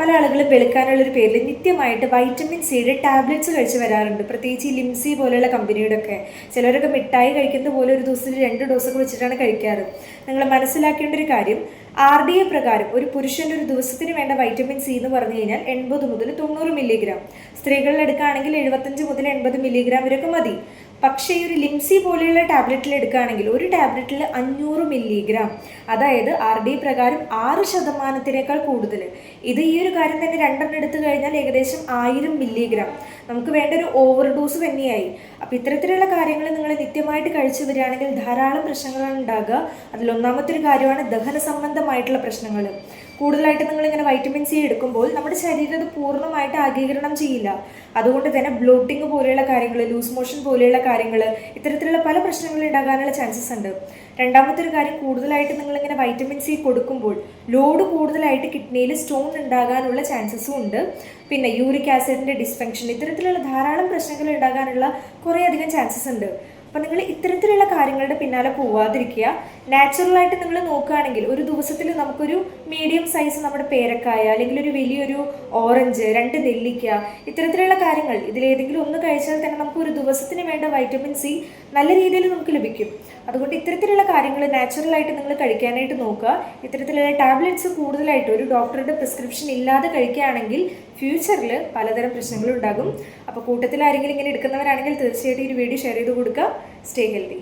പല ആളുകളും വെളുക്കാനുള്ളൊരു പേരിൽ നിത്യമായിട്ട് വൈറ്റമിൻ സിയുടെ ടാബ്ലറ്റ്സ് കഴിച്ച് വരാറുണ്ട്. പ്രത്യേകിച്ച് ഈ ലിംസി പോലെയുള്ള കമ്പനിയുടെ ഒക്കെ. ചിലരൊക്കെ മിഠായി കഴിക്കുന്നത് പോലെ ഒരു ദിവസത്തിൽ 2 ഡോസൊക്കെ വെച്ചിട്ടാണ് കഴിക്കാറ്. നിങ്ങൾ മനസ്സിലാക്കേണ്ട ഒരു കാര്യം, RDA പ്രകാരം ഒരു പുരുഷൻ്റെ ഒരു ദിവസത്തിന് വേണ്ട വൈറ്റമിൻ സി എന്ന് പറഞ്ഞു കഴിഞ്ഞാൽ 80 മുതൽ 90 മില്ലിഗ്രാം, സ്ത്രീകളിൽ എടുക്കുകയാണെങ്കിൽ 75 മുതൽ 80 മില്ലിഗ്രാം വരെയൊക്കെ മതി. പക്ഷേ ഈ ഒരു ലിംസി പോലെയുള്ള ടാബ്ലറ്റിൽ എടുക്കുകയാണെങ്കിൽ ഒരു ടാബ്ലറ്റിൽ 500 മില്ലിഗ്രാം, അതായത് RDA പ്രകാരം 6% കൂടുതൽ. ഇത് ഈ ഒരു കാര്യം തന്നെ 2 എടുത്തു കഴിഞ്ഞാൽ ഏകദേശം 1000 മില്ലിഗ്രാം. നമുക്ക് വേണ്ട ഒരു ഓവർ ഡോസ് തന്നെയായി. അപ്പോൾ ഇത്തരത്തിലുള്ള കാര്യങ്ങൾ നിങ്ങൾ നിത്യമായിട്ട് കഴിച്ചു വരികയാണെങ്കിൽ ധാരാളം പ്രശ്നങ്ങളാണ് ഉണ്ടാകുക. അതിലൊന്നാമത്തെ ഒരു കാര്യമാണ് ദഹന സംബന്ധമായിട്ടുള്ള പ്രശ്നങ്ങൾ. കൂടുതലായിട്ട് നിങ്ങളിങ്ങനെ വൈറ്റമിൻ സി എടുക്കുമ്പോൾ നമ്മുടെ ശരീരം അത് പൂർണ്ണമായിട്ട് ആഗീകരണം ചെയ്യില്ല. അതുകൊണ്ട് തന്നെ ബ്ലോട്ടിങ് പോലെയുള്ള കാര്യങ്ങൾ, ലൂസ് മോഷൻ പോലെയുള്ള കാര്യങ്ങൾ, ഇത്തരത്തിലുള്ള പല പ്രശ്നങ്ങൾ ഉണ്ടാകാനുള്ള ചാൻസസ് ഉണ്ട്. രണ്ടാമത്തെ ഒരു കാര്യം, കൂടുതലായിട്ട് നിങ്ങളിങ്ങനെ വൈറ്റമിൻ സി കൊടുക്കുമ്പോൾ ലോഡ് കൂടുതലായിട്ട് കിഡ്നിയിൽ സ്റ്റോൺ ഉണ്ടാകാനുള്ള ചാൻസസും ഉണ്ട്. പിന്നെ യൂറിക് ആസിഡിൻ്റെ ഡിസ്ഫങ്ഷൻ, ഇത്തരത്തിലുള്ള ധാരാളം പ്രശ്നങ്ങൾ ഉണ്ടാകാനുള്ള കുറേയധികം ചാൻസസ് ഉണ്ട്. അപ്പോൾ നിങ്ങൾ ഇത്തരത്തിലുള്ള കാര്യങ്ങളുടെ പിന്നാലെ പോവാതിരിക്കുക. നാച്ചുറലായിട്ട് നിങ്ങൾ നോക്കുകയാണെങ്കിൽ ഒരു ദിവസത്തിൽ നമുക്കൊരു മീഡിയം സൈസ് നമ്മുടെ പേരക്കായ, അല്ലെങ്കിൽ ഒരു വലിയൊരു ഓറഞ്ച്, 2 നെല്ലിക്ക, ഇത്തരത്തിലുള്ള കാര്യങ്ങൾ ഇതിലേതെങ്കിലും ഒന്ന് കഴിച്ചാൽ തന്നെ നമുക്ക് ഒരു ദിവസത്തിന് വേണ്ട വൈറ്റമിൻ സി നല്ല രീതിയിൽ നമുക്ക് ലഭിക്കും. അതുകൊണ്ട് ഇത്തരത്തിലുള്ള കാര്യങ്ങൾ നാച്ചുറലായിട്ട് നിങ്ങൾ കഴിക്കാനായിട്ട് നോക്കുക. ഇത്തരത്തിലുള്ള ടാബ്ലറ്റ്സ് കൂടുതലായിട്ട് ഒരു ഡോക്ടറുടെ പ്രിസ്ക്രിപ്ഷൻ ഇല്ലാതെ കഴിക്കുകയാണെങ്കിൽ ഫ്യൂച്ചറിൽ പലതരം പ്രശ്നങ്ങളുണ്ടാകും. അപ്പോൾ കൂട്ടത്തിൽ ആരെങ്കിലും ഇങ്ങനെ എടുക്കുന്നവരാണെങ്കിൽ തീർച്ചയായിട്ടും ഈ ഒരു വീഡിയോ ഷെയർ ചെയ്ത് കൊടുക്കുക. Stay healthy.